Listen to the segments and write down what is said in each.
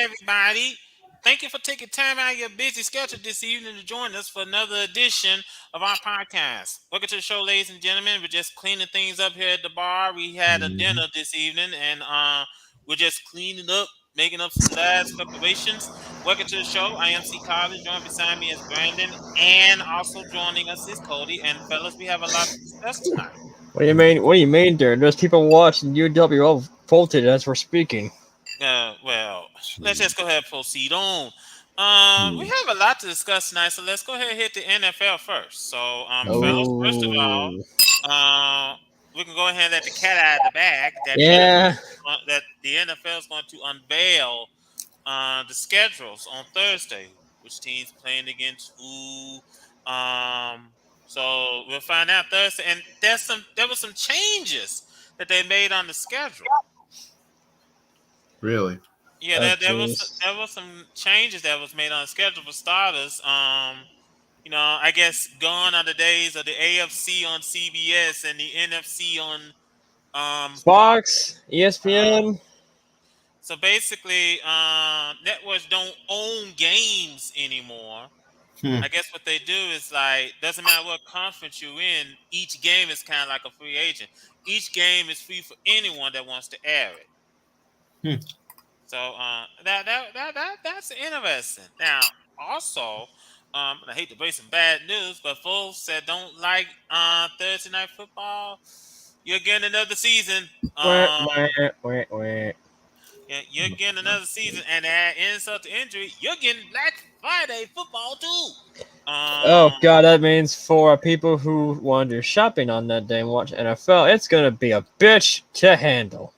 everybody. Thank you for taking time out of your busy schedule this evening to join us for another edition of our podcast. Welcome to the show, ladies and gentlemen. We're just cleaning things up here at the bar. We had a Mhm. dinner this evening, and we're just cleaning up, making up some last preparations. Welcome to the show. I am C. Carter. Joined beside me is Brandon, and also joining us is Cody. And fellas, we have a lot to discuss tonight. What do you mean? What do you mean, there? There's people watching UWO voltage as we're speaking. Well, let's Jeez. just go ahead and proceed on. We Hmm. have a lot to discuss tonight, so let's go ahead and hit the NFL first. So, Mhm. fellas, first of all, Oh, we can go ahead and let the cat out of the bag yeah. That the NFL is going to unveil the schedules on Thursday, which teams playing against who. So we'll find out Thursday, and there were some changes that they made on the schedule. Really? Yeah, Oh, there jeez. there was some changes that was made on the schedule for starters. I guess gone are the days of the AFC on CBS and the NFC on Fox. Fox, Uh, ESPN. so basically, networks don't own games anymore. Hmm. I guess what they do is like doesn't matter what conference you're in, each game is kind of like a free agent. Each game is free for anyone that wants to air it. Hmm. So that's interesting. Now, also, and I hate to break some bad news, but folks that don't like Thursday night football, you're getting another season. Wah, Um, wah, wah, wah. yeah, you're getting another season, and add insult to injury, you're getting Black Friday football too. Oh Um, god, that means for people who want to do shopping on that day and watch NFL, it's gonna be a bitch to handle.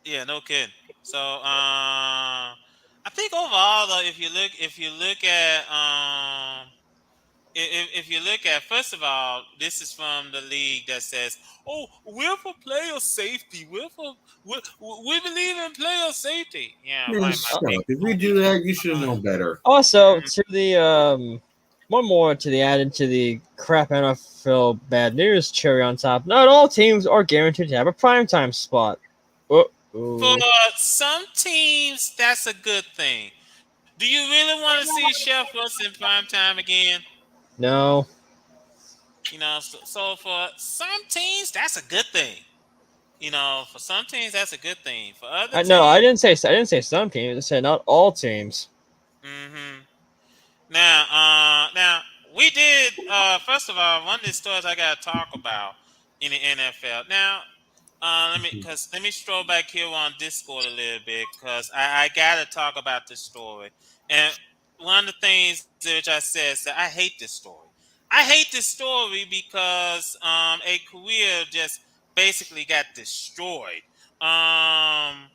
yeah, no kidding. So, I think overall, though, if you look at if you look at first of all, this is from the league that says, "Oh, we're for player safety. We believe in player safety." Yeah, Man, my shut big up. If we pony. do that, you should have known better. Also, to the one more to the added to the crap NFL bad news cherry on top. Not all teams are guaranteed to have a primetime spot. For Uh-oh. some teams, that's a good thing. Do you really want to see Chef Russ in prime time again? No. So for some teams, that's a good thing. For some teams, that's a good thing. For other I no, teams, I didn't say some teams. I said not all teams. hmm now we did. First of all, one of the stories I got to talk about in the NFL. Now, let me stroll back here on Discord a little bit because I got to talk about this story. And one of the things which I said is that I hate this story. I hate this story because a career just basically got destroyed. Um,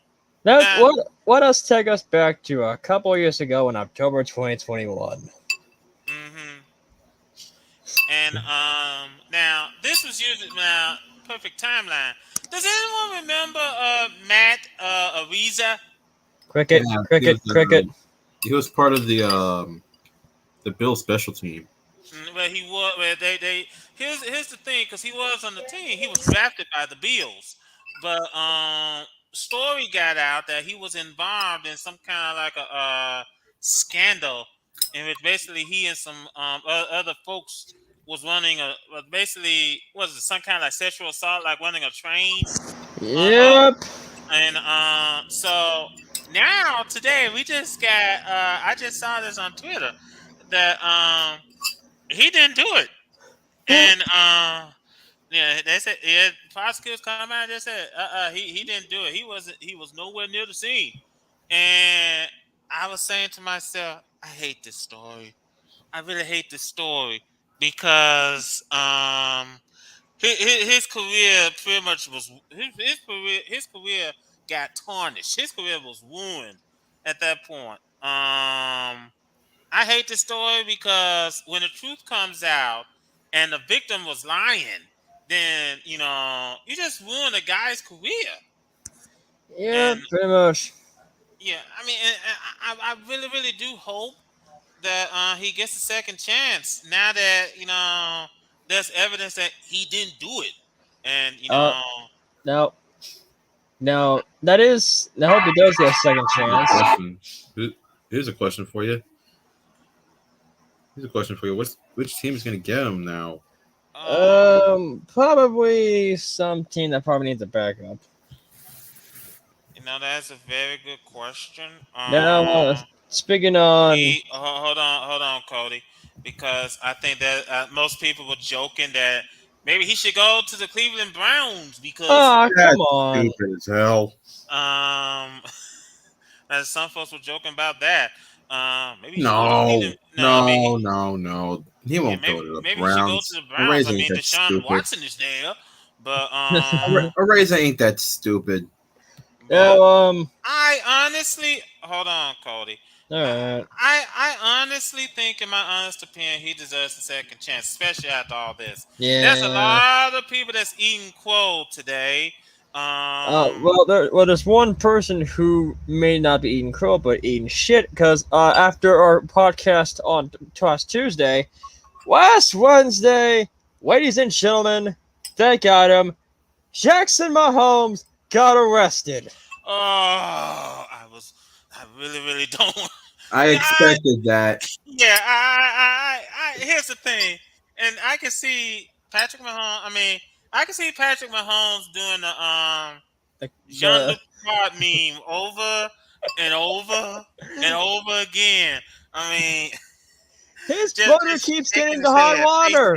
Now, now, what let us take us back to a couple years ago in October 2021. hmm And now this was usually now perfect timeline. Does anyone remember Matt Ariza? Cricket, Yeah, cricket, cricket. he was part of the Bill special team. Where he was, where they here's the thing, because he was on the team. He was drafted by the Bills, but story got out that he was involved in some kind of like a scandal in which basically he and some other folks was running basically was it some kind of like sexual assault, like running a train on her. Yep. And so now today we just got I just saw this on Twitter that he didn't do it. And yeah, they said yeah, prosecutors come out and they said he didn't do it. He was nowhere near the scene. And I was saying to myself, I hate this story. I really hate this story because his career pretty much was his career got tarnished. His career was ruined at that point. I hate this story because when the truth comes out and the victim was lying, then you just ruin a guy's career. Yeah, And pretty much. yeah, I mean, and I really, really do hope that he gets a second chance now that there's evidence that he didn't do it, and Uh, no, Now that is. I hope he does get a second chance. Here's a question for you. Which team is going to get him now? Probably some team that probably needs a backup. That's a very good question. Now, speaking on, Hold on, Cody, because I think that most people were joking that maybe he should go to the Cleveland Browns because come on, stupid as hell. as some folks were joking about that. Maybe he should go to No, Cleveland. no. He won't go to the maybe he should go Browns. to the Browns. I Araiza ain't mean, that Deshaun stupid. Watson is there, but Araiza ain't that stupid. I honestly hold on, Cody. All right. I honestly think, in my honest opinion, he deserves a second chance, especially after all this. Yeah. There's a lot of people that's eating quote today. There's one person who may not be eating crow, but eating shit because after our podcast on last Tuesday, last Wednesday, ladies and gentlemen, they got him. Jackson Mahomes got arrested. Oh, I really don't. I expected that. Yeah, I here's the thing, and I can see Patrick Mahomes. I can see Patrick Mahomes doing the Jean-Luc Picard meme over and over and over again. His brother keeps getting the hot water.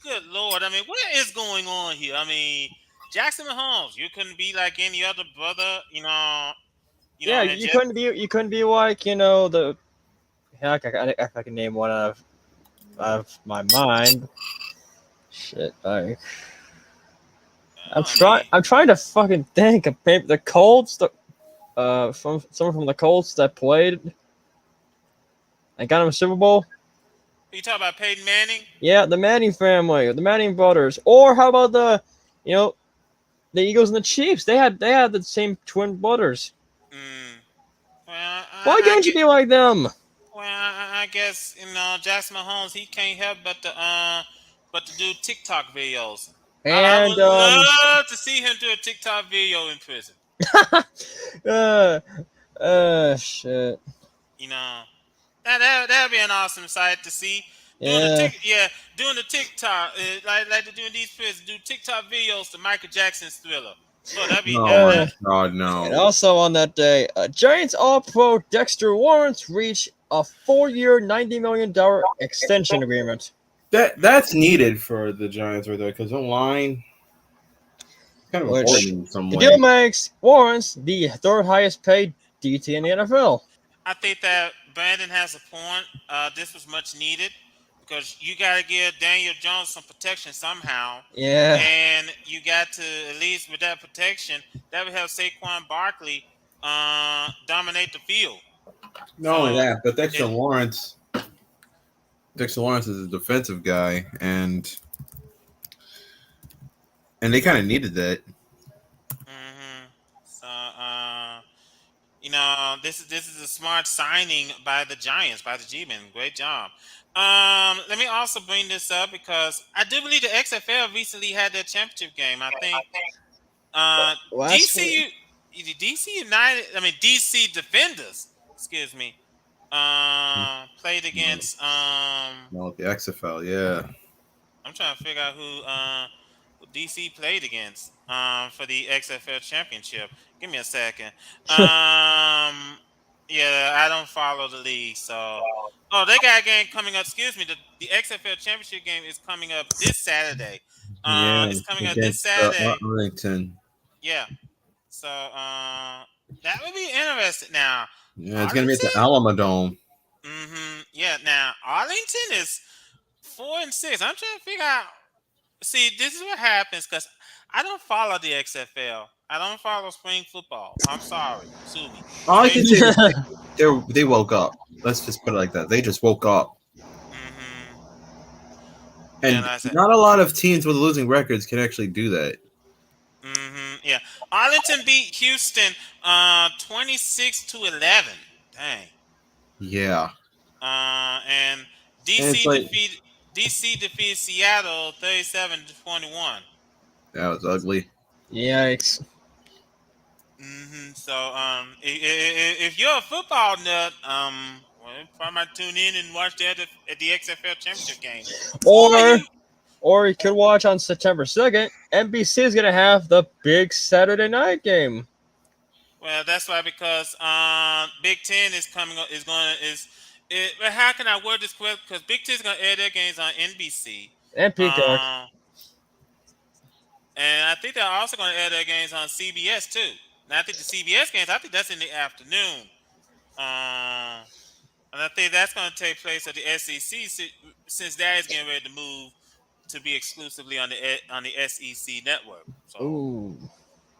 Good Lord. What is going on here? Jackson Mahomes, you couldn't be like any other brother, Yeah, you couldn't be like the. Heck, if I can name one out of my mind. Shit, I'm trying to fucking think of maybe the Colts, from someone from the Colts that played and got him a Super Bowl. You talking about Peyton Manning? Yeah, the Manning family, the Manning brothers, or how about the Eagles and the Chiefs? They had the same twin brothers. Well, why can't you be like them? Well, I guess Jackson Mahomes, he can't help but to do TikTok videos. And I would love to see him do a TikTok video in prison. Shit. That'd be an awesome sight to see. Yeah. Doing the TikTok, like they're doing these prisons, do TikTok videos to Michael Jackson's Thriller. So that'd be. Oh my God, no. And also on that day, Giants All-Pro Dexter Lawrence reached a 4-year, $90 million extension agreement. That's needed for the Giants right there because the line kind of important in some way. The deal makes Lawrence the third highest paid DT in the NFL. I think that Brandon has a point. This was much needed because you got to give Daniel Jones some protection somehow. Yeah. And you got to, at least with that protection, that would help Saquon Barkley dominate the field. Not only that, but Dexter Lawrence is a defensive guy, and they kind of needed that. So, this is a smart signing by the Giants, by the G-Men. Great job. Let me also bring this up because I do believe the XFL recently had their championship game. I think DC Defenders, excuse me, played against No, the XFL, yeah. I'm trying to figure out who DC played against for the XFL championship. Give me a second. Yeah, I don't follow the league, so. Oh, they got a game coming up. Excuse me. The XFL championship game is coming up this Saturday. It's coming up this Saturday. Arlington. Yeah. So that would be interesting. Now. Yeah, it's gonna be at the Alamodome. Yeah. Now Arlington is 4-6. I'm trying to figure out. See, this is what happens because I don't follow the XFL. I don't follow spring football. I'm sorry. Sue me. All I can say is they woke up. Let's just put it like that. They just woke up. And not a lot of teams with losing records can actually do that. Yeah. Arlington beat Houston 26-11. Dang. Yeah. And DC defeated Seattle 37-21. That was ugly. Yikes. So, if you're a football nut, well, you probably might tune in and watch that at the XFL Championship game. Or you could watch on September 2nd. NBC is going to have the big Saturday night game. Well, that's why, because Big Ten is coming up. But how can I word this correct? Because Big Ten is going to air their games on NBC. And Peacock. And I think they're also going to air their games on CBS too. Now I think the CBS games, I think that's in the afternoon. And I think that's going to take place at the SEC, since that is getting ready to move to be exclusively on the SEC network. Ooh.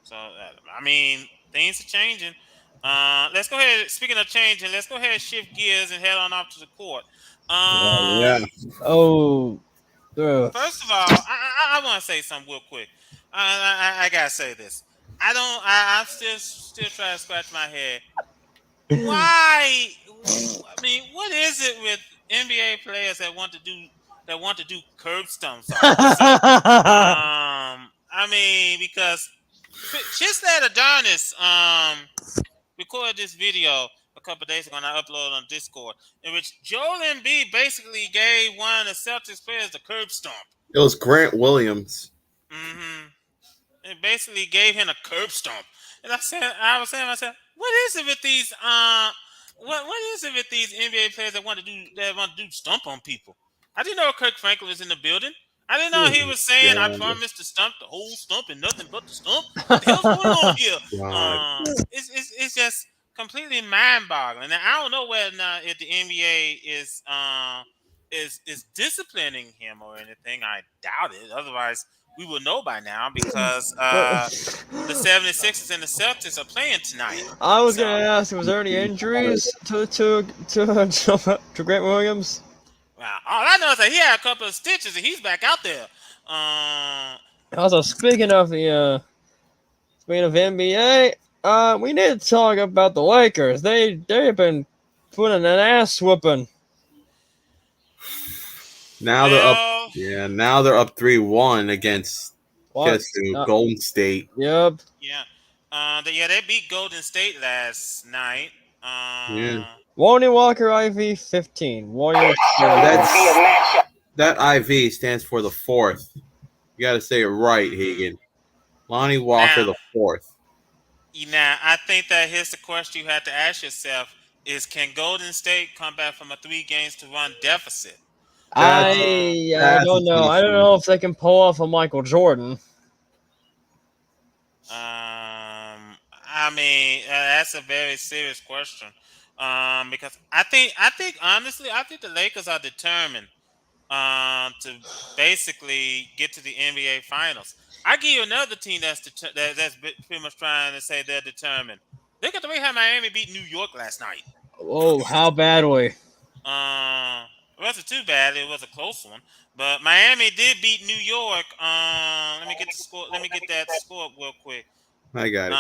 So I mean, things are changing. Let's go ahead. Speaking of changing, let's go ahead and shift gears and head on off to the court. Yeah. Oh. First of all, I want to say something real quick. I gotta say this. I'm still trying to scratch my head. Why? I mean, what is it with NBA players that want to do curb stomps? I mean, because Tristan Adonis recorded this video a couple of days ago, and I uploaded on Discord, in which Joel Embiid basically gave one of the Celtics players the curb stomp. It was Grant Williams. It basically gave him a curb stomp, and I was saying to myself, what is it with these what is it with these NBA players that want to do stump on people? I didn't know Kirk Franklin was in the building. I didn't know he was saying, "I promised to stump the whole stump and nothing but the stump." What the hell's going on here? It's just completely mind-boggling. And I don't know whether or not if the NBA is disciplining him or anything. I doubt it. Otherwise, we would know by now, because the 76ers and the Celtics are playing tonight. I was going to ask, was there any injuries to Grant Williams? Wow. All I know is that he had a couple of stitches and he's back out there. Also, speaking of NBA, we need to talk about the Lakers. They've been putting an ass whooping. Now they're up. Yeah, now they're up 3-1 against Golden State. Yep. Yeah. They beat Golden State last night. Lonnie Walker IV 15. That IV stands for the fourth. You got to say it right, Hagen. Lonnie Walker the fourth. Now, I think that here's the question you have to ask yourself: is can Golden State come back from a 3-1 deficit? I don't know. I don't know if they can pull off a Michael Jordan. I mean, that's a very serious question. Because I think honestly, the Lakers are determined to basically get to the NBA Finals. I give you another team that's pretty much trying to say they're determined. Look at the way how Miami beat New York last night. Oh, how badly? It wasn't too bad. It was a close one, but Miami did beat New York. Let me get the score. Let me get that score up real quick. I got it.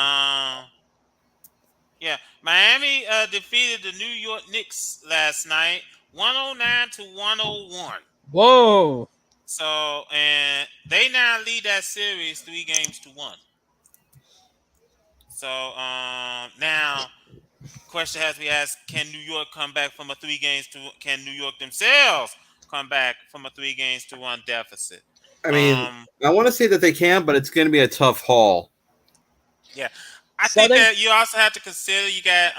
Yeah, Miami defeated the New York Knicks last night, 109-101. Whoa! So, and they now lead that series 3-1. So, now, question has to be asked: can New York come back from a 3-1? Can New York themselves come back from a 3-1 deficit? I mean, I want to say that they can, but it's going to be a tough haul. Yeah. I think that you also have to consider you got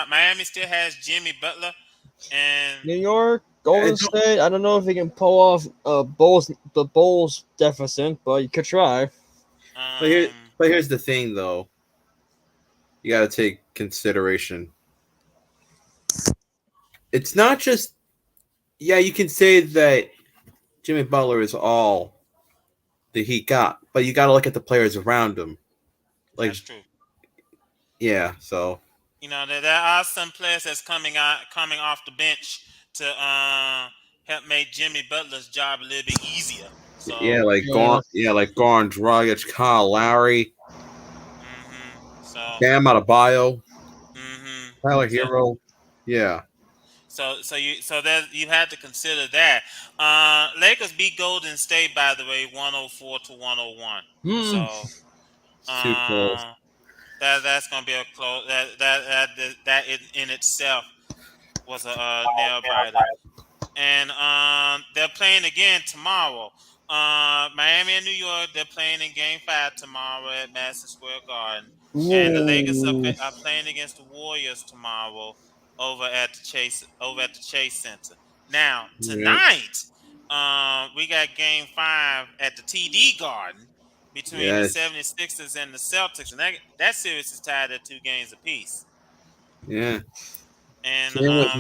Miami still has Jimmy Butler, and New York, Golden State. I don't know if he can pull off the Bulls deficit, but you could try. But here's the thing, though. You got to take consideration. It's not just, you can say that Jimmy Butler is all that he got, but you got to look at the players around him. That's true. Yeah, so there are some players that's coming off the bench to help make Jimmy Butler's job a little bit easier. So, like Goran Dragic, Kyle Lowry, So Bam Adebayo, Tyler Hero. Yeah. So that you had to consider that. Lakers beat Golden State, by the way, 104-101. Hmm. So It's too close. that's gonna be a close. That in itself was a nail biter. And they're playing again tomorrow. Miami and New York, they're playing in Game 5 tomorrow at Madison Square Garden, and the Lakers Ooh. are playing against the Warriors tomorrow over at the Chase Center. Now Yeah. tonight, we got Game 5 at the TD Garden between the Yes. 76ers and the Celtics, and that series is tied at 2 games apiece. Yeah. And Same with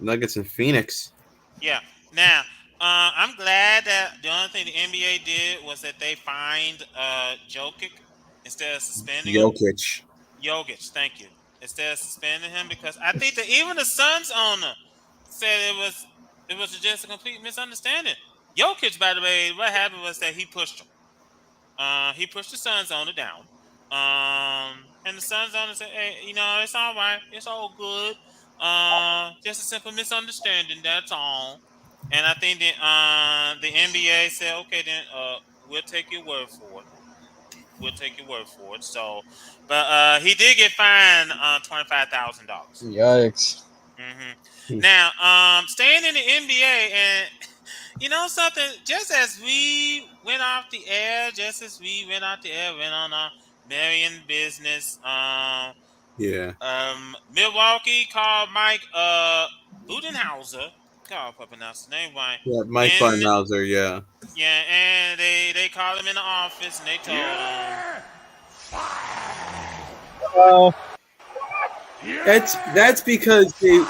Nuggets and Phoenix. yeah. Now, I'm glad that the only thing the NBA did was that they fined Jokic instead of suspending him. Jokic, thank you. Instead of suspending him, because I think that even the Suns owner said it was just a complete misunderstanding. Jokic, by the way, what happened was that he pushed him. He pushed the Suns owner down. And the Suns owner said, "Hey, it's all right. It's all good. Just a simple misunderstanding. That's all." And I think the NBA said, "Okay, then we'll take your word for it. We'll take your word for it." So, but he did get fined $25,000. Yikes. Now, staying in the NBA, and you know something, just as we went off the air, went on our merrying business. Yeah. Milwaukee called Mike Budenhauser. God, if I pronounce his name right. Yeah, Mike And Budenholzer, yeah. yeah, and they called him in the office and they told him. Oh, That's because they.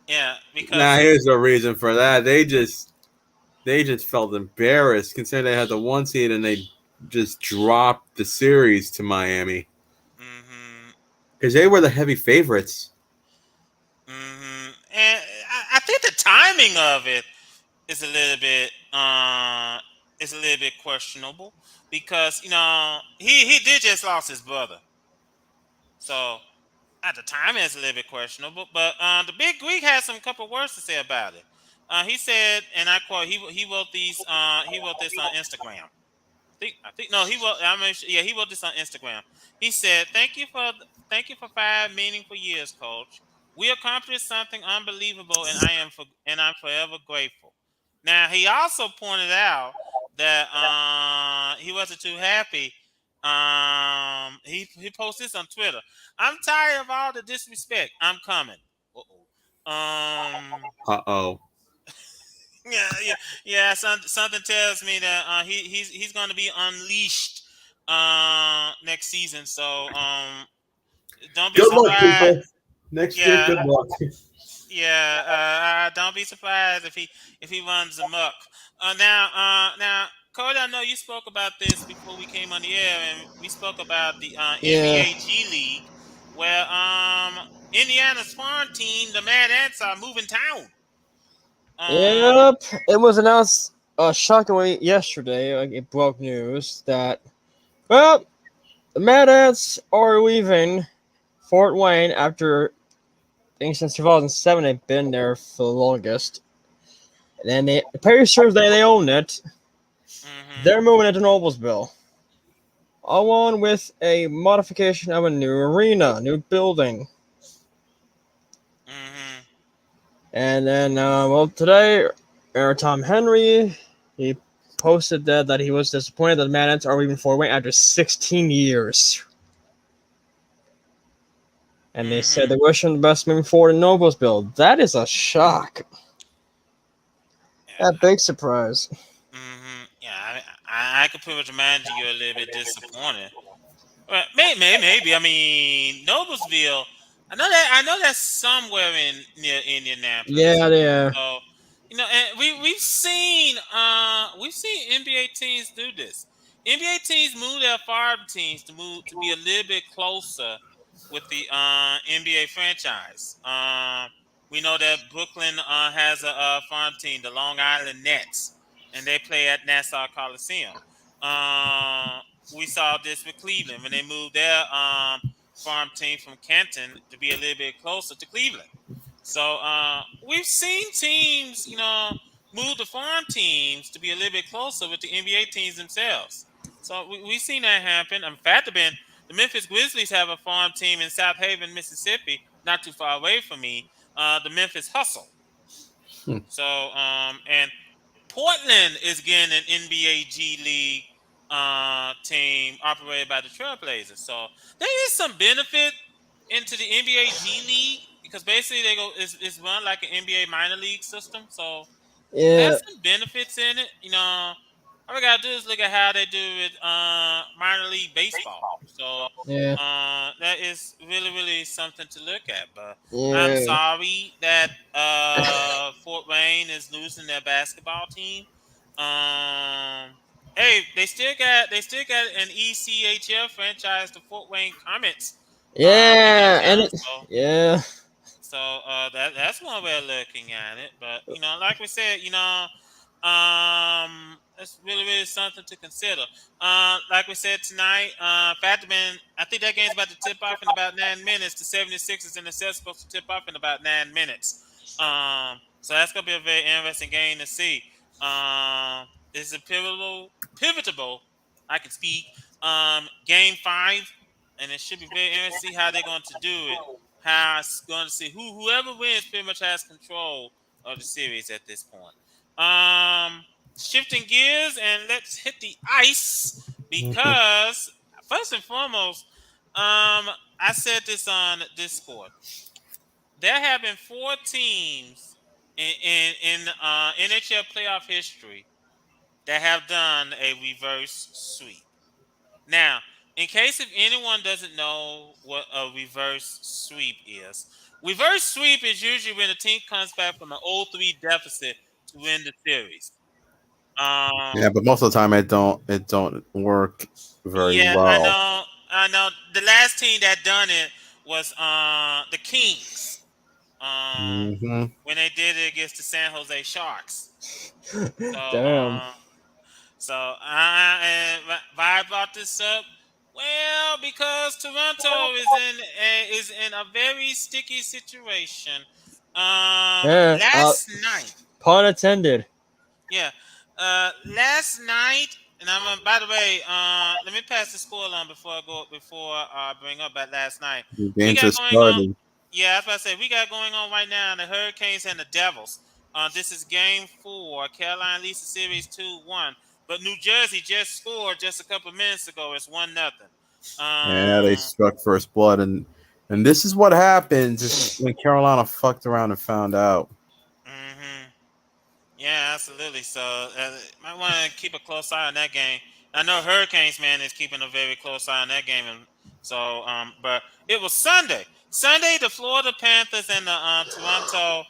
Yeah, because Nah, here's the reason for that. They just felt embarrassed considering they had the 1 seed and they just dropped the series to Miami because they were the heavy favorites. And I think the timing of it is a little bit questionable because he did just lost his brother, so at the time it's a little bit questionable. But the Big Greek has some couple words to say about it. He said, and I quote, he wrote this on Instagram. I think no, he wrote. I mean, yeah, he wrote this on Instagram. He said, thank you for 5 meaningful years, Coach. We accomplished something unbelievable, and I'm forever grateful." Now, he also pointed out that he wasn't too happy. He posted this on Twitter. "I'm tired of all the disrespect. I'm coming." Uh-oh. Uh-oh. Yeah. Something tells me that he's going to be unleashed next season. So don't be Good luck, surprised. people. Next year, good luck. Yeah. Don't be surprised if he runs amok. Now, Cody, I know you spoke about this before we came on the air, and we spoke about the yeah. NBA G League, where Indiana's farm team, the Mad Ants, are moving town. Yep. It was announced shockingly yesterday. It broke news that, well, the Mad Ants are leaving Fort Wayne after, I think since 2007 they've been there for the longest. And then the Pacers, they own it. They're moving into Noblesville, along with a modification of a new arena, new building. And then, today, Tom Henry, he posted that he was disappointed that the Mad Ants are leaving Fort Wayne after 16 years. And they said they wish him the best moving forward in Noblesville. That is a shock. A big surprise. Yeah, I could pretty much imagine you're a little bit disappointed. Well, maybe. I mean, Noblesville. I know that's somewhere near Indianapolis. Yeah. So, and we've seen NBA teams do this. NBA teams move their farm teams to be a little bit closer with the NBA franchise. We know that Brooklyn has a farm team, the Long Island Nets, and they play at Nassau Coliseum. We saw this with Cleveland when they moved their farm team from Canton to be a little bit closer to Cleveland. So we've seen teams, move the farm teams to be a little bit closer with the NBA teams themselves. So we've seen that happen. In fact, the Memphis Grizzlies have a farm team in South Haven, Mississippi, not too far away from me. The Memphis Hustle. Hmm. So and Portland is getting an NBA G League team operated by the Trailblazers. So there is some benefit into the NBA G League because basically it's run like an NBA minor league system. So Yeah, has some benefits in it. All we gotta do is look at how they do with minor league baseball. So yeah, that is really, really something to look at. But I'm yeah. sorry that Fort Wayne is losing their basketball team. Hey, they still got an ECHL franchise, the Fort Wayne Comets, in Yeah, and town. it, yeah, So that's one way of looking at it. But like we said, it's really, really something to consider. Like we said tonight, Fatman, I think that game's about to tip off in about 9 minutes. The 76ers and the Celtics supposed to tip off in about 9 minutes. So that's gonna be a very interesting game to see. This is a pivotal. I can speak. Game 5, and it should be very interesting to see how they're going to do it. How it's going to see whoever wins pretty much has control of the series at this point. Shifting gears and let's hit the ice because first and foremost, I said this on Discord. There have been 4 teams in NHL playoff history that have done a reverse sweep. Now, in case if anyone doesn't know what a reverse sweep is, reverse sweep is usually when a team comes back from an 0-3 deficit to win the series. Yeah, but most of the time it don't work very Yeah, well. I know. The last team that done it was the Kings. Hmm. When they did it against the San Jose Sharks. So damn. Why I brought this up? Well, because Toronto is in a very sticky situation. Yeah, Last night, pun intended. yeah, last night, and by the way, let me pass the score along before I bring up that last night. The We game got just going on. started. Yeah, that's what I said. We got going on right now the Hurricanes and the Devils. This is game 4. Carolina leads the series 2-1. But New Jersey just scored just a couple minutes ago. It's 1-0. Yeah, they struck first blood, and this is what happens when Carolina fucked around and found out. Mm-hmm. Yeah, absolutely. So might want to keep a close eye on that game. I know Hurricanes man is keeping a very close eye on that game, and so but it was Sunday. Sunday, the Florida Panthers and the Toronto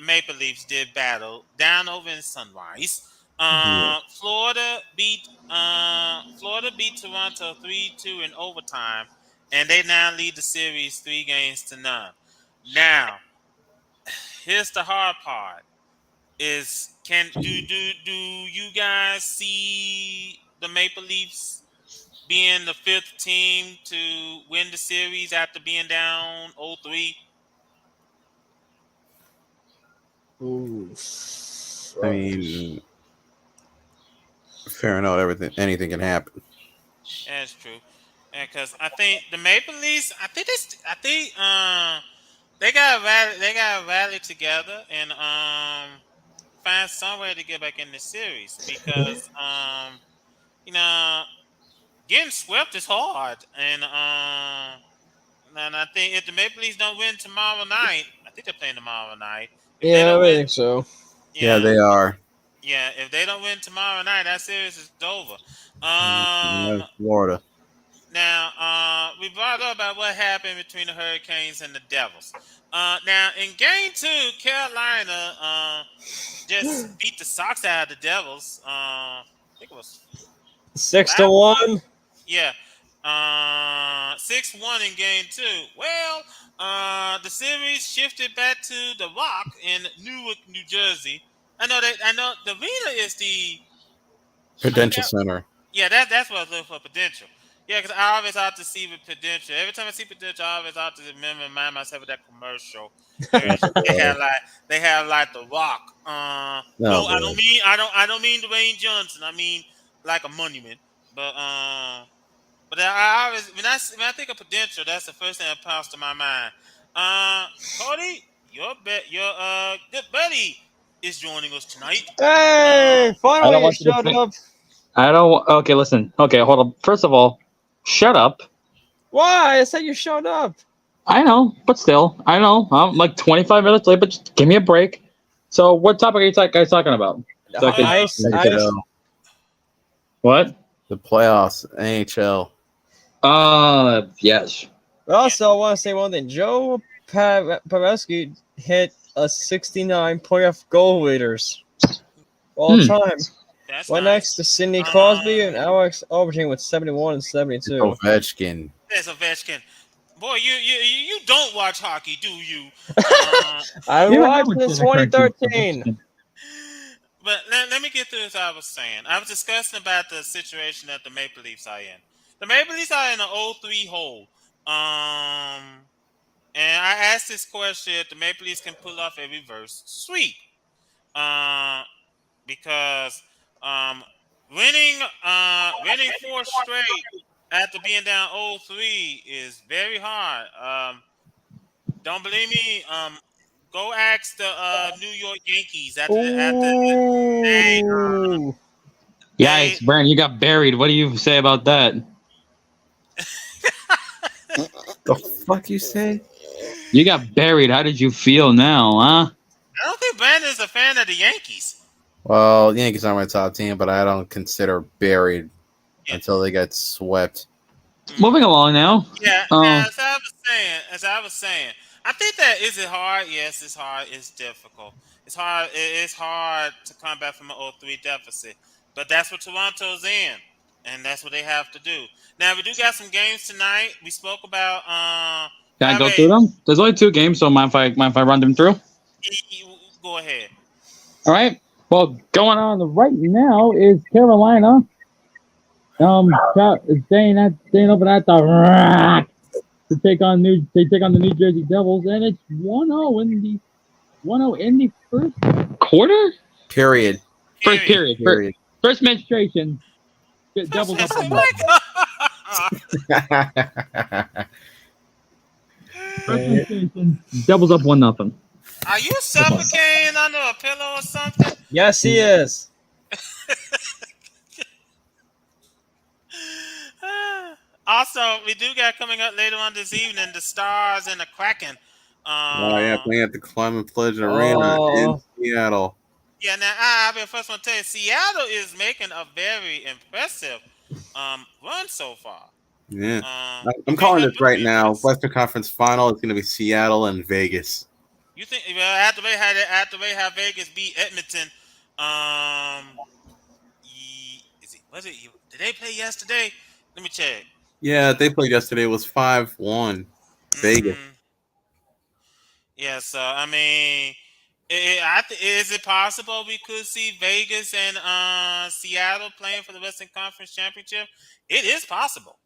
Maple Leafs did battle down over in Sunrise. Yeah. Florida beat Toronto 3-2 in overtime, and they now lead the series 3-0. Now, here's the hard part is do you guys see the Maple Leafs being the 5th team to win the series after being down 0-3? Ooh. I mean, fair enough. Anything can happen. That's true. Because I think the Maple Leafs, they got to rally together and find some way to get back in the series because you know getting swept is hard and I think if the Maple Leafs don't win tomorrow night, I think they're playing tomorrow night. If they Yeah, don't I win, think so. Yeah, yeah, they are. yeah. If they don't win tomorrow night, that series is over. Yeah, Florida. Now, we brought up about what happened between the Hurricanes and the Devils. Now, in Game 2, Carolina just beat the socks out of the Devils. I think it was 6-1. yeah. 6-1 in Game 2. Well, the series shifted back to the Rock in Newark, New Jersey. I know the arena is the Prudential Center. yeah, that's what I was looking for, Prudential. Yeah, because I always have to see with Prudential. Every time I see Prudential, I always have to remind myself of that commercial. Where they have like the Rock. No, I don't boy. mean I don't mean Dwayne Johnson. I mean like a monument. But I always when I think of Prudential, that's the first thing that pops to my mind. Cody, your good buddy is joining us tonight. Hey, I finally don't you want you to showed think. up. I don't. Okay, listen. Okay, hold on. First of all, shut up. Why? I said you showed up. I know, but still, I know. I'm like 25 minutes late, but just give me a break. So, what topic are you guys talking about? So I could- NHL, what? the playoffs, NHL. Yes. Also, I want to say one thing. Joe Pavelski hit a 69 playoff goal leaders all time. That's Right nice. next to Sidney Crosby and Alex Ovechkin with 71 and 72. Ovechkin. There's Ovechkin. Boy, you don't watch hockey, do you? I You watched remember since the correct 2013. But let me get through this. I was saying I was discussing about the situation that the Maple Leafs are in. The Maple Leafs are in an 0-3 hole. And I asked this question if the Maple Leafs can pull off a reverse sweep. Because winning 4 straight after being down 0-3 is very hard. Don't believe me? Go ask the New York Yankees after they Ooh. Yikes, Brandon, you got buried. What do you say about that? The fuck you say? You got buried. How did you feel now, huh? I don't think Brandon's a fan of the Yankees. Well, Yankees are my top team, but I don't consider buried Yeah. until they get swept. Moving along now. Yeah, as I was saying, I think that is it hard? Yes, it's hard. It's difficult. It's hard. It's hard to come back from an 0-3 deficit, but that's what Toronto's in, and that's what they have to do. Now we do got some games tonight. We spoke about. Can I go through them? There's only 2 games, so mind if I run them through? Go ahead. All right. Well, going on right now is Carolina. Staying open at the Rock to take on the New Jersey Devils, and it's 1-0 in the first quarter. Period. First period. Period. First menstruation. Devils up. Oh my God. First menstruation. Devils up 1-0. Are you suffocating under a pillow or something? Yes, he is. Also, we do got coming up later on this evening the Stars and the Kraken. Playing at the Climate Pledge Arena in Seattle. Yeah, now I'll be the first one to tell you, Seattle is making a very impressive run so far. Yeah, I'm calling this right now. Western Conference Final is going to be Seattle and Vegas. You think? Well, after they had Vegas beat Edmonton, did they play yesterday? Let me check. Yeah, they played yesterday. It was 5-1 Vegas. Mm-hmm. Yeah, so I mean, is it possible we could see Vegas and Seattle playing for the Western Conference Championship? It is possible.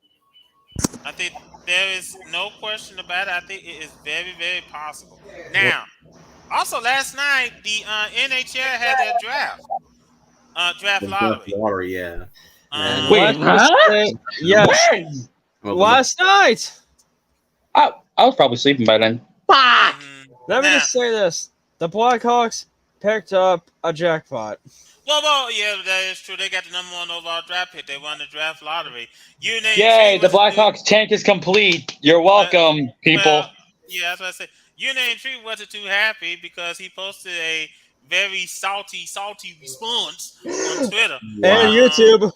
I think there is no question about it. I think it is very, very possible. Now, also last night the NHL had their draft lottery. Yeah. Wait, yes. Last night. I was probably sleeping by then. Let me just say this: the Blackhawks picked up a jackpot. Well, yeah, that is true. They got the number 1 overall draft pick. They won the draft lottery. Yay! The Blackhawks tank is complete. You're welcome, people. Well, yeah, that's what I said. Unane Tree wasn't too happy because he posted a very salty response on Twitter and YouTube.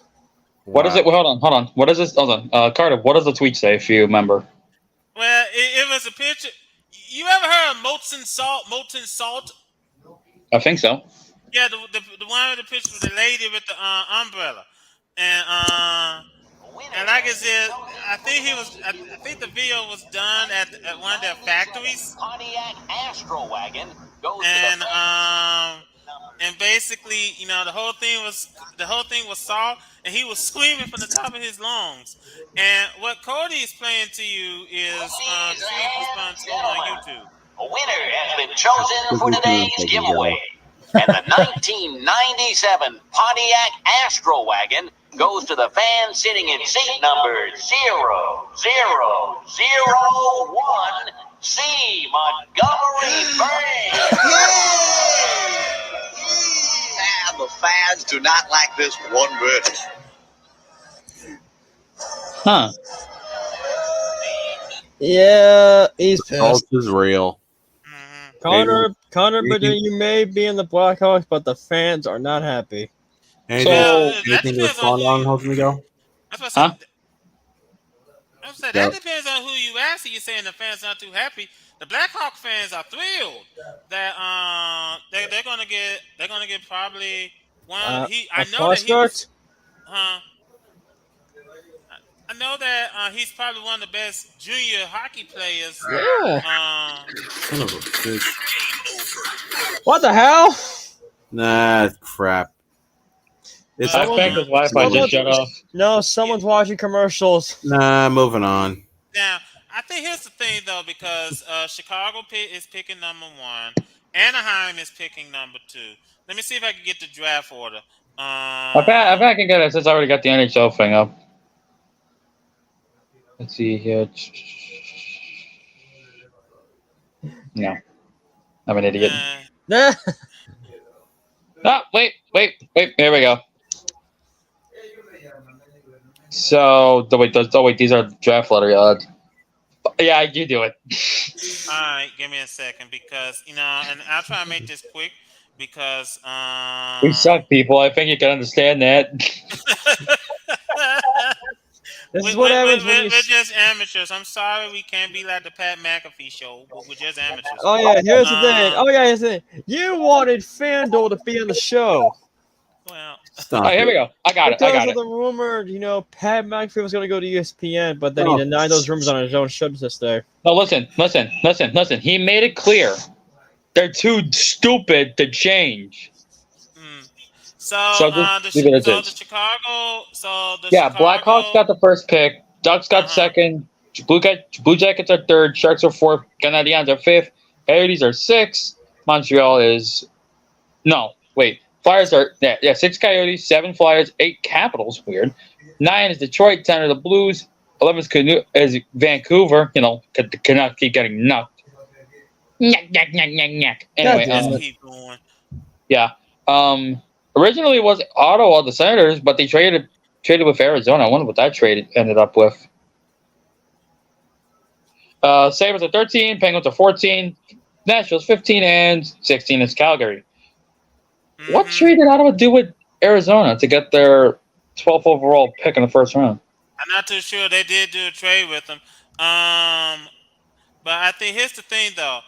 What is it? Well, hold on. What is this? Hold on, Carter. What does the tweet say? If you remember. Well, it was a picture. You ever heard of molten salt? I think so. Yeah, the one with the picture with the lady with the umbrella, and like I said, I think the video was done at one of their factories. Pontiac Astro Wagon goes and and basically, the whole thing was soft, and he was screaming from the top of his lungs. And what Cody is playing to you is the Sweet Response over on YouTube. A winner has been chosen for today's giveaway. And the 1997 Pontiac Astro Wagon goes to the fan sitting in seat number 0001, C. Montgomery Burns. And the fans do not like this one bit. Huh. Yeah, he's The cult pissed. is real. Connor, but you may be in the Blackhawks, but the fans are not happy. Anything, that anything to depends on respond who on, you- Jose Miguel? That's what I Huh? said. I said Yeah. that depends on who you ask. You're saying the fans not too happy. The Blackhawk fans are thrilled that they're gonna get probably one. I know that he was. I know that he's probably one of the best junior hockey players. Yeah. Son of a bitch. What the hell? Nah, crap. It's I I think his Wi-Fi just shut off. No, someone's watching commercials. nah. Moving on. Now, I think here's the thing though, because Chicago is picking number 1, Anaheim is picking number 2. Let me see if I can get the draft order. I bet I can get it since I already got the NHL thing up. Let's see here. No. I'm an idiot. Nah. Oh, wait. There we go. So, wait, these are draft lottery odds. Yeah, you do it. All right, give me a second because and I'll try to make this quick because We suck, people. I think you can understand that. This is what happens when you. we're just amateurs. I'm sorry we can't be like the Pat McAfee show, but we're just amateurs. Oh yeah, here's the thing. You wanted FanDuel to be on the show. Well, Stop. Oh, here we go. I got Because it. of the rumor, Pat McAfee was going to go to ESPN, but then he denied those rumors on his own show this day. No, listen. He made it clear. They're too stupid to change. So just leave it as is. Blackhawks Blackhawks got the first pick. Ducks got second. Blue Jackets are third. Sharks are fourth. Canadiens are fifth. Coyotes are sixth. Montreal is Flyers are 6 Coyotes, 7 Flyers, 8 Capitals. Weird. 9 is Detroit. 10 are the Blues. 11 is Vancouver. Cannot keep getting knocked. Anyway, keep going. yeah. Originally it was Ottawa, the Senators, but they traded with Arizona. I wonder what that trade ended up with. Sabres are 13, Penguins are 14, Nashville's 15, and 16 is Calgary. Mm-hmm. What trade did Ottawa do with Arizona to get their 12th overall pick in the first round? I'm not too sure. They did do a trade with them. But I think here's the thing though.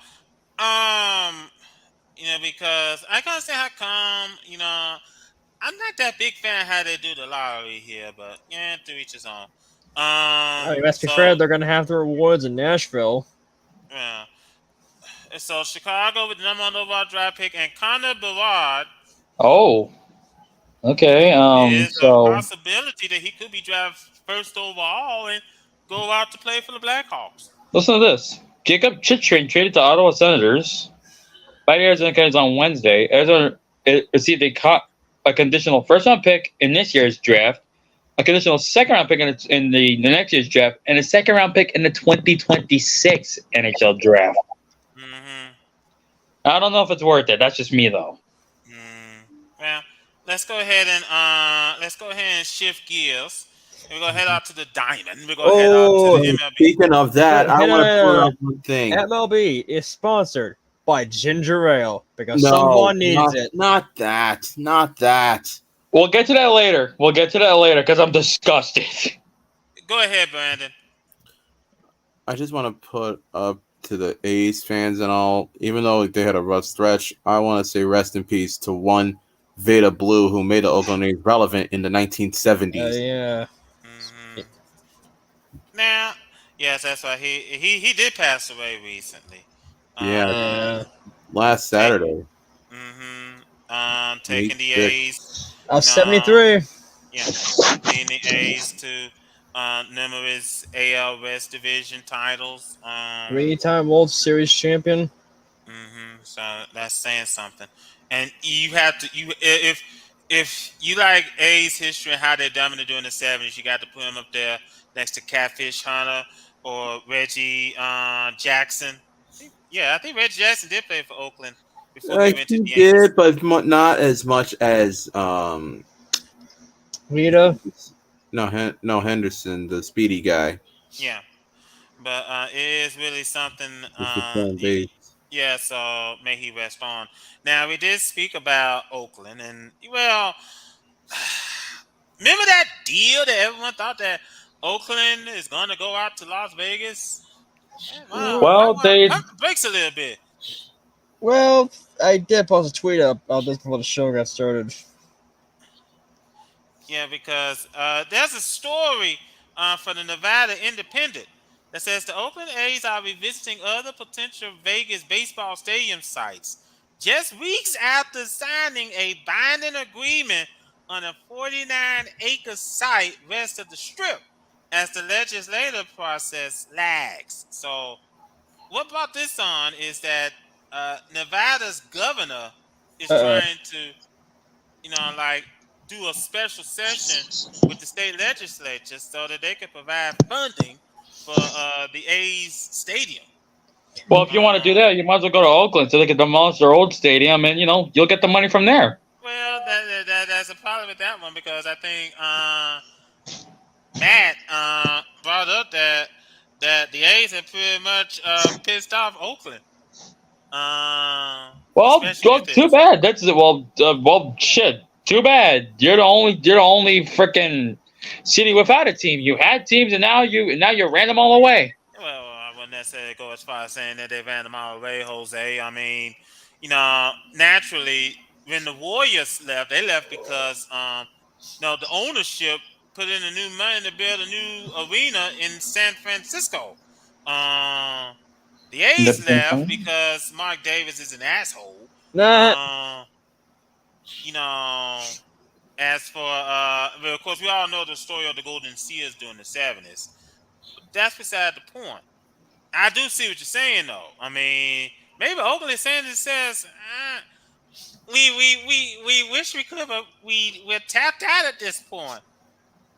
Because I can't say how come, I'm not that big fan of how they do the lottery here, but to each his own. Let's be fair, they're going to have the rewards in Nashville. Yeah. So Chicago with the number 1 overall draft pick and Connor Bedard. Oh. Okay. There's a possibility that he could be drafted first overall and go out to play for the Blackhawks. Listen to this. Jacob Chitrin traded to Ottawa Senators by the Arizona Coyotes on Wednesday. Arizona received a conditional first-round pick in this year's draft, a conditional second-round pick in the next year's draft, and a second-round pick in the 2026 NHL draft. Mm-hmm. I don't know if it's worth it. That's just me, though. Well, let's go ahead and shift gears. We're going to head out to the Diamond. We're going to head out to the MLB. Speaking of that, I want to point out one thing. MLB is sponsored by Ginger Ale because someone needs it. Not that. We'll get to that later because I'm disgusted. Go ahead, Brandon. I just want to put up to the A's fans and all, even though they had a rough stretch, I want to say rest in peace to one Veda Blue who made the Oakland A's relevant in the 1970s. Yeah. Mm-hmm. Now, yes, that's right. He did pass away recently. Last Saturday. Mm-hmm. taking the A's. 73. Yeah, being the A's to numerous AL West Division titles. 3-time World Series champion. So that's saying something. And you have to if you like A's history and how they dominated during the '70s, you got to put him up there next to Catfish Hunter or Reggie Jackson. I think Reggie Jackson did play for Oakland before he went to the Yankees. Did, but not as much as Vita. No, Henderson, the speedy guy. Yeah, but it is really something. So may he rest on. Now we did speak about Oakland, and well, remember that deal that everyone thought that Oakland is going to go out to Las Vegas. Well, they pump the brakes a little bit. Well, I did post a tweet about this before the show got started. Yeah, because there's a story for the Nevada Independent that says the Oakland A's are revisiting other potential Vegas baseball stadium sites just weeks after signing a binding agreement on a 49-acre site west of the Strip as the legislative process lags. So what brought this on is that Nevada's governor is trying to, do a special session with the state legislature so that they can provide funding for the A's stadium. Well, if you want to do that, you might as well go to Oakland so they can demolish their old stadium, and you'll get the money from there. Well, that's a problem with that one because I think Matt brought up that the A's have pretty much pissed off Oakland. Well, too bad. Shit. Too bad. You're the only freaking city without a team. You had teams, and now you ran them all away. Well, I wouldn't necessarily go as far as saying that they ran them all away, Jose. I mean, naturally, when the Warriors left, they left because the ownership put in a new money to build a new arena in San Francisco. The A's left because Mark Davis is an asshole. As for well, of course, we all know the story of the Golden Seals during the '70s. But that's beside the point. I do see what you're saying, though. I mean, maybe Oakland is saying we wish we could, but we're tapped out at this point.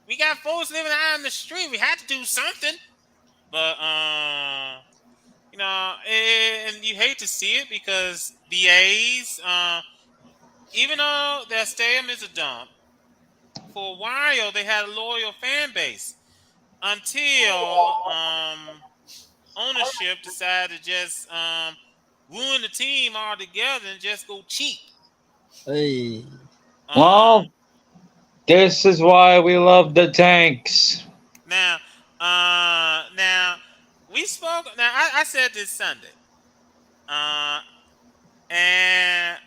We got folks living out in the street. We had to do something, but and you hate to see it because the A's, even though their stadium is a dump, for a while they had a loyal fan base until ownership decided to just ruin the team altogether and just go cheap. Hey. Well, this is why we love the tanks. Now we spoke. Now I said this Sunday, and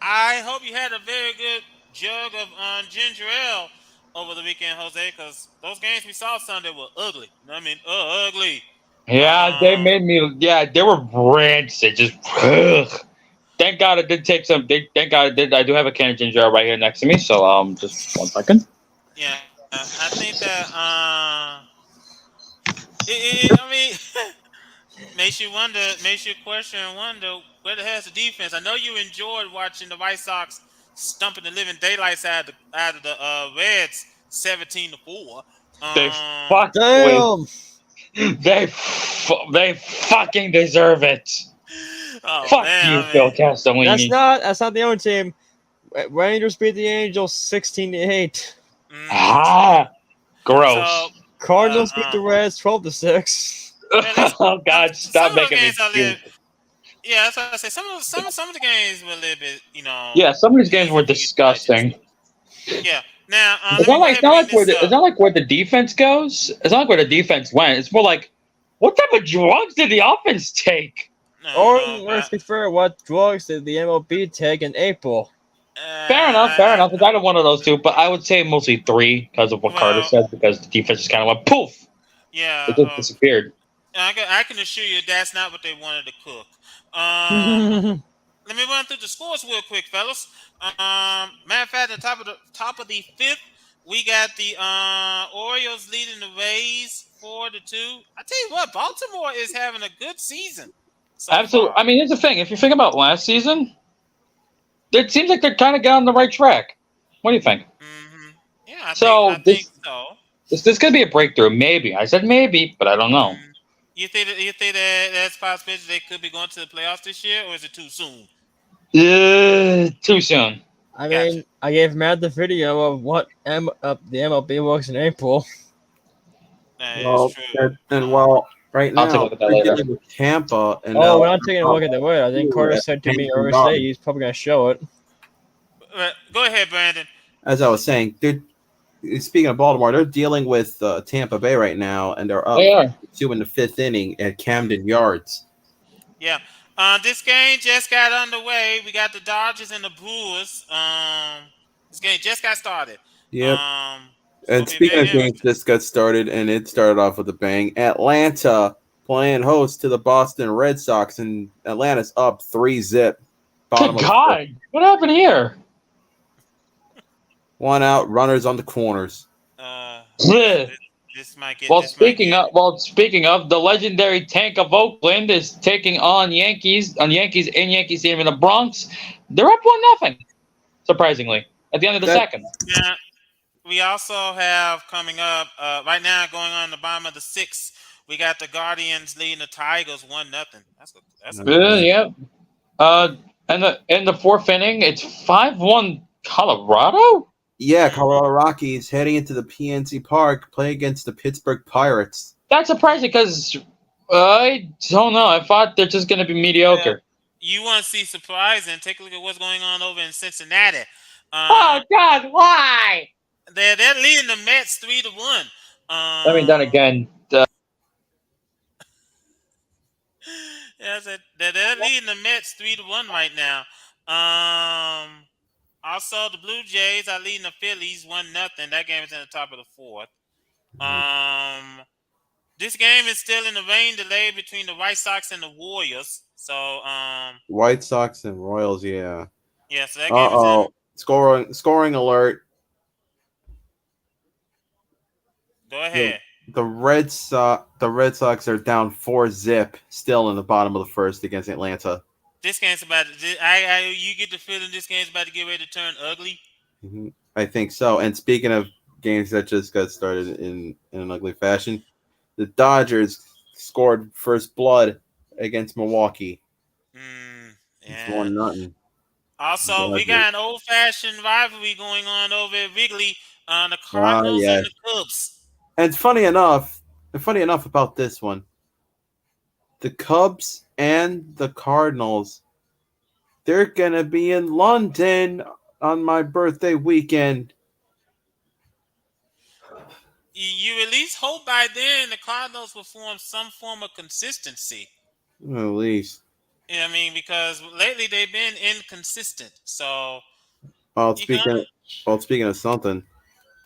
I hope you had a very good jug of ginger ale over the weekend, Jose, because those games we saw Sunday were ugly. Ugly. Yeah, they made me. Yeah, they were rancid. Just thank God I did take some. Thank God I did. I do have a can of ginger ale right here next to me. So just 1 second. Yeah, I think that makes you question and wonder where the hell's the defense. I know you enjoyed watching the White Sox stumping the living daylights out of the Reds 17-4. They fucking deserve it. Oh, Fuck man, you, Phil Castellini. That's not the only team. Rangers beat the Angels 16-8. Gross. So, Cardinals beat the Reds 12-6. Oh God! Stop making me. Yeah, that's what I say. Some of the games were a little bit, Yeah, some of these games were disgusting. Yeah. Now, it's not like where the defense goes. It's not like where the defense went. It's more like, what type of drugs did the offense take? Let's be fair, what drugs did the MLB take in April? Fair enough. It's either one of those two, but I would say mostly 3 because of what Carter said, because the defense just kind of went poof. Yeah. It just disappeared. I can assure you that's not what they wanted to cook. let me run through the scores real quick, fellas. Matter of fact, at the top of the fifth, we got the Orioles leading the Rays 4-2. I tell you what, Baltimore is having a good season so Absolutely. far. I mean, here's the thing. If you think about last season, it seems like they're kind of getting on the right track. What do you think? Mm-hmm. Yeah, I So think so. this could be a breakthrough. Maybe. I said maybe, but I don't know. You think that that's possible they could be going to the playoffs this year, or is it too soon? Too soon. I Gotcha. mean, I gave Matt the video of what the MLB was in April. That is Well, true. right I'll take a now look at that they're later. dealing with Tampa, and Oh, now we're not taking a look at the way. I think Carter said to me earlier today he's probably going to show it. Go ahead, Brandon. As I was saying, speaking of Baltimore, they're dealing with Tampa Bay right now, and they're up They are. 2 in the fifth inning at Camden Yards. Yeah. This game just got underway. We got the Dodgers and the Brewers. This game just got started. Yep. It's And gonna be speaking very of games, interesting. just got started, and it started off with a bang. Atlanta playing host to the Boston Red Sox, and Atlanta's up 3-0. Good God. What happened here? 1 out, runners on the corners. This might get. Speaking of, the legendary Tank of Oakland is taking on Yankees in Yankee Stadium in the Bronx. They're up 1-0, surprisingly, at the end of the second. Yeah. We also have coming up right now, going on the bottom of the sixth. We got the Guardians leading the Tigers 1-0. That's a good Yeah. And in the fourth inning, it's 5-1 Colorado. Yeah, Colorado Rockies heading into the PNC Park, play against the Pittsburgh Pirates. That's surprising because I don't know. I thought they're just going to be mediocre. You want to see surprising? Take a look at what's going on over in Cincinnati. Oh God, why? They're leading the Mets 3-1. I mean, then again, yeah, they're leading the Mets 3-1 right now. Also, the Blue Jays are leading the Phillies 1-0. That game is in the top of the fourth. This game is still in the rain delay between the White Sox and the Warriors. So, White Sox and Royals, yeah. Yeah, so that game is in. Scoring alert. Go ahead. The Red Sox are down 4-0, still in the bottom of the first against Atlanta. This game's about to. You get the feeling this game's about to get ready to turn ugly. I think so. And speaking of games that just got started in an ugly fashion, the Dodgers scored first blood against Milwaukee. Yeah. 1-0. Also, we got an old-fashioned rivalry going on over at Wrigley. The Cardinals and the Cubs. And funny enough about this one, the Cubs and the Cardinals, they're going to be in London on my birthday weekend. You at least hope by then the Cardinals will form some form of consistency. At least. I mean, because lately they've been inconsistent. So, speaking of something,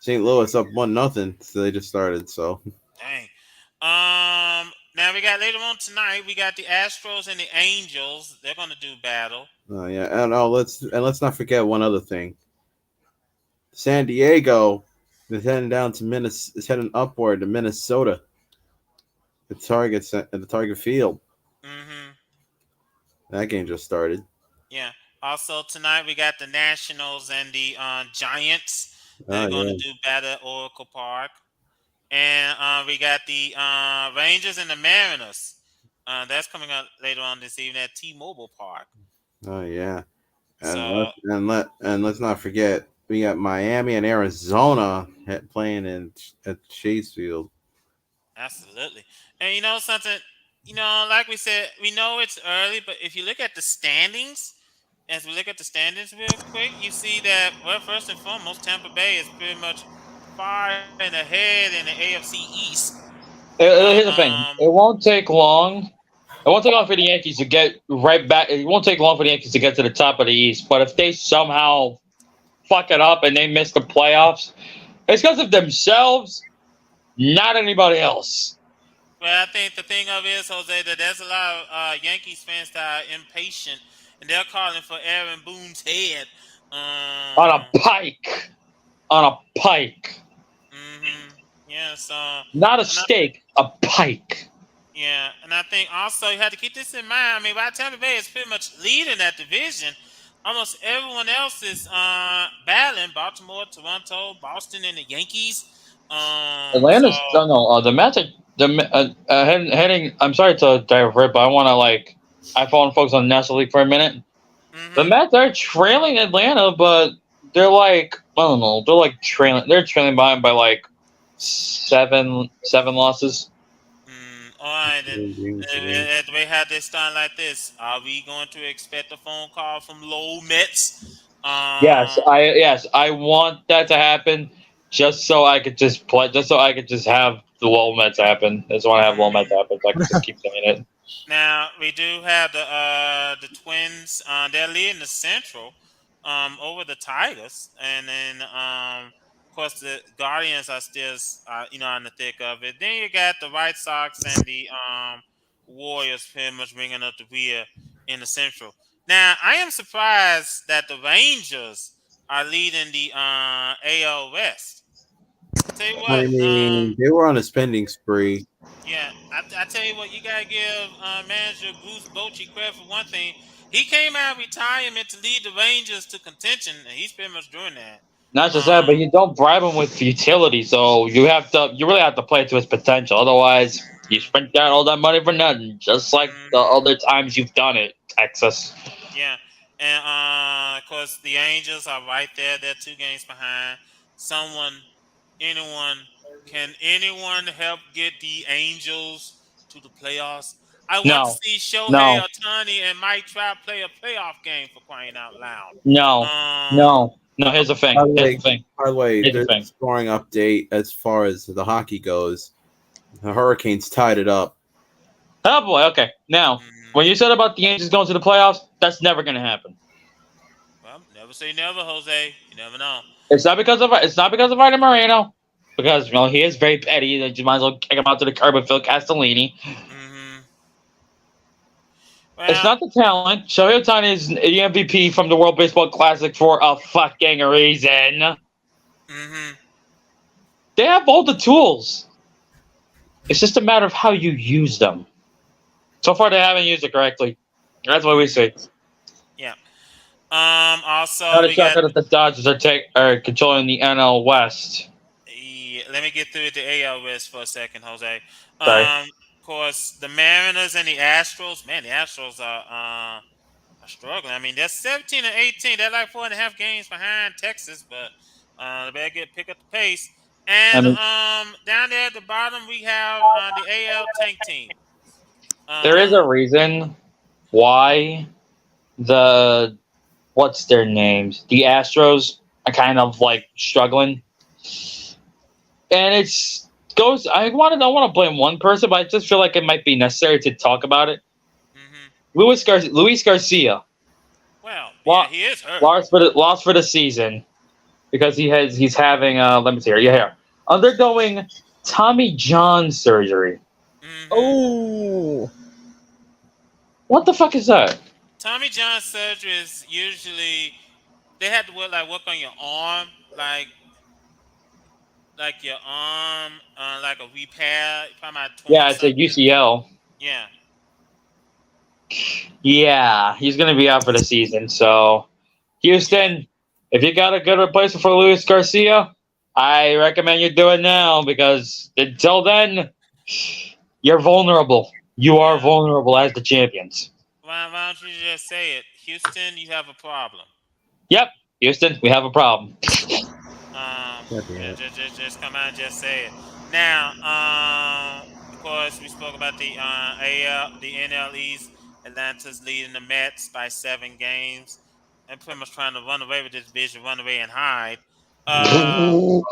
St. Louis up 1-0, so they just started. So, dang. Now we got later on tonight. We got the Astros and the Angels. They're going to do battle. Oh yeah, and let's not forget one other thing. San Diego is heading down to Minnesota. Is heading upward to Minnesota. The Target Field. That game just started. Yeah. Also tonight we got the Nationals and the Giants. They're going to do battle at Oracle Park. And we got the Rangers and the Mariners. That's coming up later on this evening at T-Mobile Park. Oh yeah, and let's not forget we got Miami and Arizona playing at Chase Field. Absolutely, and you know something, like we said, we know it's early, but if you look at the standings, real quick, you see that first and foremost, Tampa Bay is pretty much far and ahead in the AFC East. Here's the thing: it won't take long. It won't take long for the Yankees to get right back. It won't take long for the Yankees to get to the top of the East. But if they somehow fuck it up and they miss the playoffs, it's because of themselves, not anybody else. Well, I think the thing of it is, Jose, that there's a lot of Yankees fans that are impatient and they're calling for Aaron Boone's head. On a pike. On a pike. Mm-hmm. Yeah, so Not a steak, a pike. yeah, and I think also you have to keep this in mind. I mean, while Tampa Bay is pretty much leading that division, almost everyone else is battling. Baltimore, Toronto, Boston, and the Yankees. Atlanta's the Mets are heading. I'm sorry to divert, but I want to focus on the National League for a minute. Mm-hmm. The Mets are trailing Atlanta, but they're like I don't know. They're like trailing. They're trailing behind by like seven losses. All right, then we had this done like this. Are we going to expect a phone call from Lowell Mets? Yes, I want that to happen, just so I could just play, just so I could just have the Lowell Mets happen. I just want to have Lowell Mets happen, so I can just keep saying it. Now we do have the Twins. They're leading the Central over the Tigers, and then of course the Guardians are still on the thick of it. Then you got the White Sox and the Warriors pretty much bringing up the rear in the Central. Now I am surprised that the Rangers are leading the AL West. Tell you what, I mean, they were on a spending spree. yeah, I tell you what, you gotta give manager Bruce Bochy credit for one thing. He came out of retirement to lead the Rangers to contention, and he's pretty much doing that. Not just that, but you don't bribe him with futility, so you really have to play to his potential. Otherwise, you spent down all that money for nothing, just like the other times you've done it, Texas. Yeah, and of course the Angels are right there. They're 2 games behind. Can anyone help get the Angels to the playoffs? I want to see Shohei Ohtani and Mike Trout play a playoff game, for crying out loud. No. Here's the thing. By the way, there's a scoring update as far as the hockey goes. The Hurricanes tied it up. Oh boy. Okay. Now, when you said about the Angels going to the playoffs, that's never going to happen. Well, never say never, Jose. You never know. It's not because of Artie Moreno, because he is very petty. You might as well kick him out to the curb with Phil Castellini. Mm-hmm. Well, it's not the talent. Shohei Ohtani is the MVP from the World Baseball Classic for a fucking reason. Mm-hmm. They have all the tools. It's just a matter of how you use them. So far, they haven't used it correctly. That's what we see. Yeah. Also, the Dodgers are controlling the NL West. Yeah, let me get through the AL West for a second, Jose. Sorry. Of course, the Mariners and the Astros. Man, the Astros are struggling. I mean, they're 17 and 18. They're like 4.5 games behind Texas, but they better pick up the pace. And down there at the bottom, we have the AL tank team. There is a reason why what's their names? The Astros are kind of like struggling. And I don't want to blame one person, but I just feel like it might be necessary to talk about it. Mm-hmm. Luis Garcia. Well, he is hurt. Lost for the season because he's having let me see here. Undergoing Tommy John surgery. Mm-hmm. Oh. What the fuck is that? Tommy John surgery is usually they have to work on your arm, like your arm, like a repair. Yeah, it's a UCL. Yeah. Yeah, he's gonna be out for the season. So, Houston, if you got a good replacement for Luis Garcia, I recommend you do it now because until then, you're vulnerable. You are vulnerable as the champions. Why don't you just say it? Houston, you have a problem. Yep, Houston, we have a problem. Just come out and just say it. Now, of course, we spoke about the NL East. Atlanta's leading the Mets by 7 games. They're pretty much trying to run away with this division, run away and hide. Well,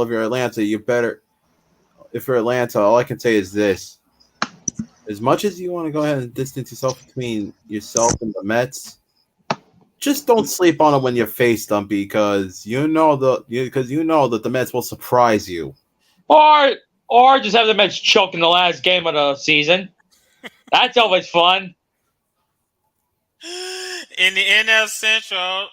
if you're Atlanta, you better. If you're Atlanta, all I can say is this: as much as you want to go ahead and distance yourself between yourself and the Mets, just don't sleep on it when you face them because you know that the Mets will surprise you. Or just have the Mets choke in the last game of the season. That's always fun. in the NL Central,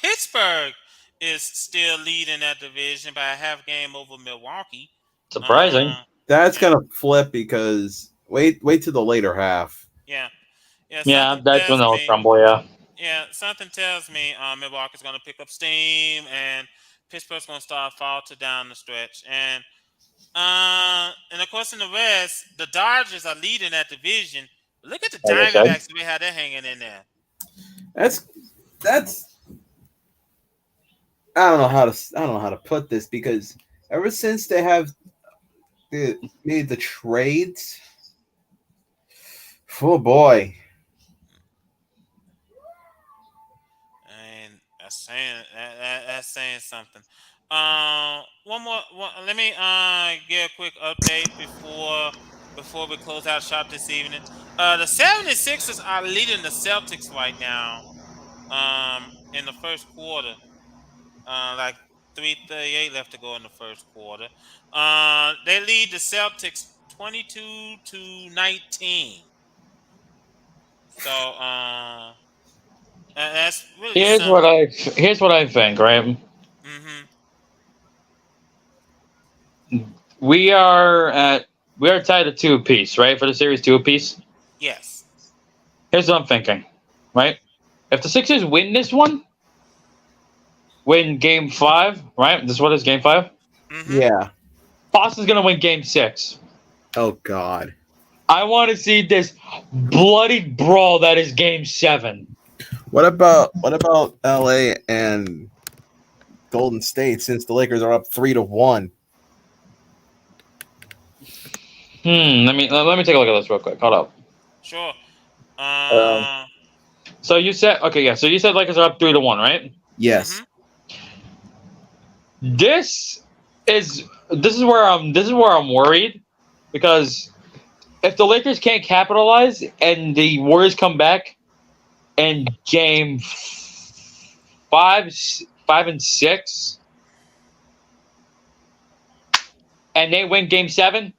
Pittsburgh is still leading that division by a half game over Milwaukee. Surprising. That's gonna flip because wait to the later half. Yeah. Yeah, that's when tells they'll me- crumble. Yeah. Yeah, something tells me Milwaukee's going to pick up steam and Pittsburgh's going to start falter down the stretch. And of course in the West, the Dodgers are leading that division. Look at the Like I said. Diamondbacks, the way how they're hanging in there. That's I don't know how to put this because ever since they made the trades, oh boy. And that's saying something. Let me get a quick update before we close out shop this evening. The 76ers are leading the Celtics right now. In the first quarter, like 3:38 left to go in the first quarter. They lead the Celtics 22-19. So that's really Here's what I think, right? We are tied at 2 apiece, right? For the series 2 apiece. Yes. Here's what I'm thinking, right? If the Sixers win this one, win Game 5, right? This is what is Game 5. Yeah. Boston's gonna win Game 6. Oh God. I want to see this bloody brawl that is Game 7. What about LA and Golden State since the Lakers are up 3-1? Let me take a look at this real quick. Hold up. Sure. So you said So you said Lakers are up 3-1, right? Yes. This is where I'm worried because if the Lakers can't capitalize and the Warriors come back in Game 5 and 6 and they win Game 7,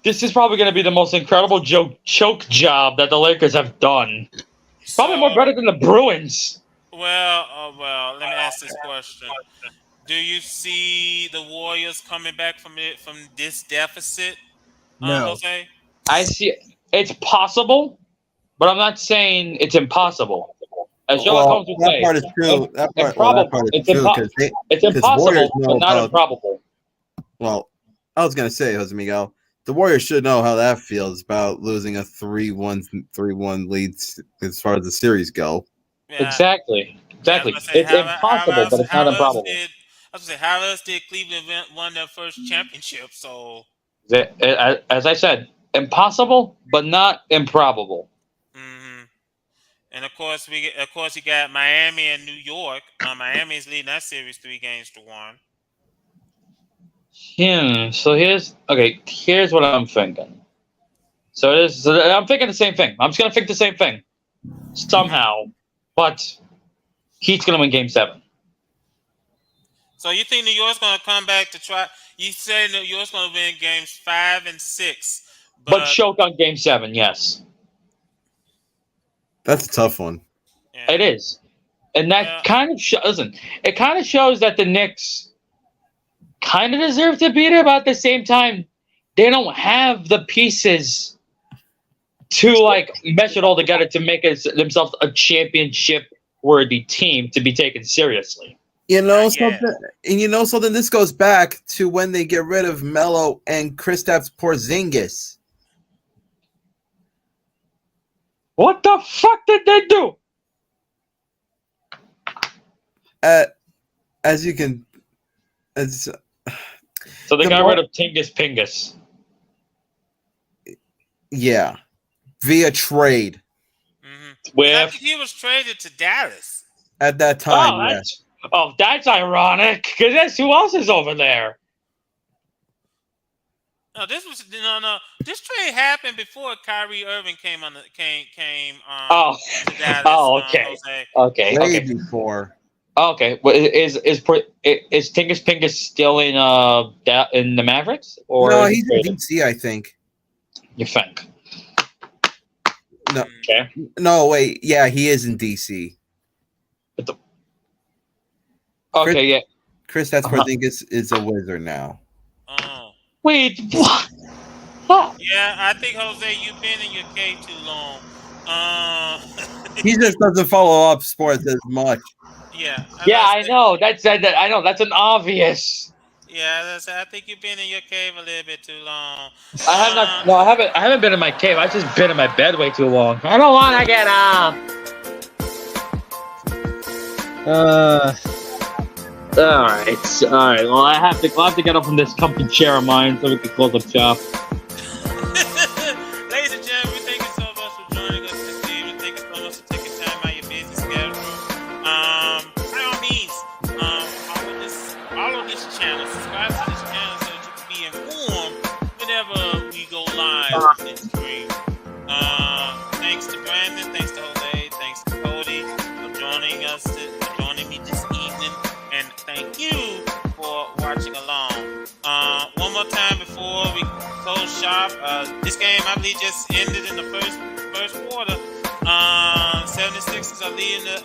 this is probably going to be the most incredible choke job that the Lakers have done. Probably more better than the Bruins. Well, let me ask this question. Do you see the Warriors coming back from this deficit, No. Jose? I see it's possible, but I'm not saying it's impossible. As Sherlock Holmes would say, that part is true. That part is true it's because impossible, Warriors but know not about- improbable. Well, I was gonna say, Jose Miguel, the Warriors should know how that feels about losing a 3-1 lead as far as the series go. Yeah. Exactly. I was gonna say, It's impossible, but it's not improbable. I was gonna say, how else did Cleveland won their first championship? So, As I said, impossible, but not improbable. and of course you got Miami and New York. Miami is leading that series 3-1. So here's what I'm thinking. So I'm thinking the same thing. I'm just gonna think the same thing somehow, but Heat's gonna win Game 7. So you think New York's gonna come back to try? You say New York's gonna win Games 5 and 6, But choke on Game 7, yes. That's a tough one. Yeah. It is, and that kind of shows that the Knicks kind of deserve to beat it, but at the same time, they don't have the pieces to mesh it all together to make themselves a championship-worthy team to be taken seriously. Something. This goes back to when they get rid of Melo and Kristaps Porzingis. What the fuck did they do? So they got rid of Tingus Pingus. Yeah, via trade. I think he was traded to Dallas at that time. That's ironic because that's who else is over there. No, this trade happened before Kyrie Irving came to Dallas. Okay. Way before. Okay. Well, is Tingus Pingus still in the Mavericks or no? He's in DC, I think. You think? No, Okay. no, wait. Yeah, he is in DC. Okay, yeah. Chris, that's Porzingis is a Wizard now. Oh. Wait, what? What? Yeah, I think Jose, you've been in your cave too long. He just doesn't follow up sports as much. Yeah. Yeah, I know. I know. That's an obvious. Yeah, I think you've been in your cave a little bit too long. I have not. No, I haven't. I haven't been in my cave. I've just been in my bed way too long. I don't want to get up. All right. Well, I'll have to get up from this comfy chair of mine so we can close up shop. Ladies and gentlemen, thank you so much for joining us this evening. Thank you so much for taking time out of your busy schedule. By all means, follow this channel, subscribe to this channel so that you can be informed whenever we go live on this stream. Thanks to Brandon, thanks to Jose, thanks to Cody for joining me this evening, and thank you for watching along. One more time before we close shop. This game, I believe, just ended in the first quarter. 76ers are leading the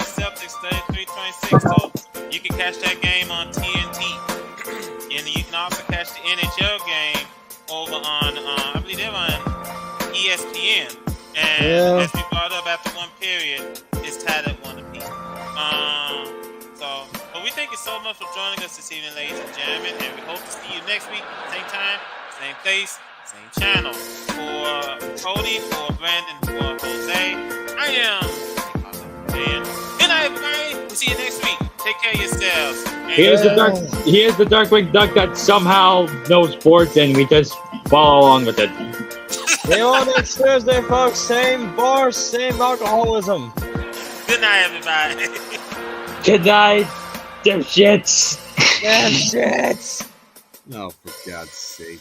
Celtics 33-26. So you can catch that game on TNT, and you can also catch the NHL game over on I believe they're on ESPN. And as we brought up after one period, it's tied at 1 apiece. But we thank you so much for joining us this evening, ladies and gentlemen, and we hope to see you next week, same time, same place, same channel. For Cody, for Brandon, for Jose, I am. And good night, everybody. We'll see you next week. Take care of yourselves. Here's the Darkwing Duck that somehow knows sports, and we just follow along with it. See you all next Thursday, folks. Same bars, same alcoholism. Good night, everybody. Good night, dipshits. Dipshits. Oh, for God's sake.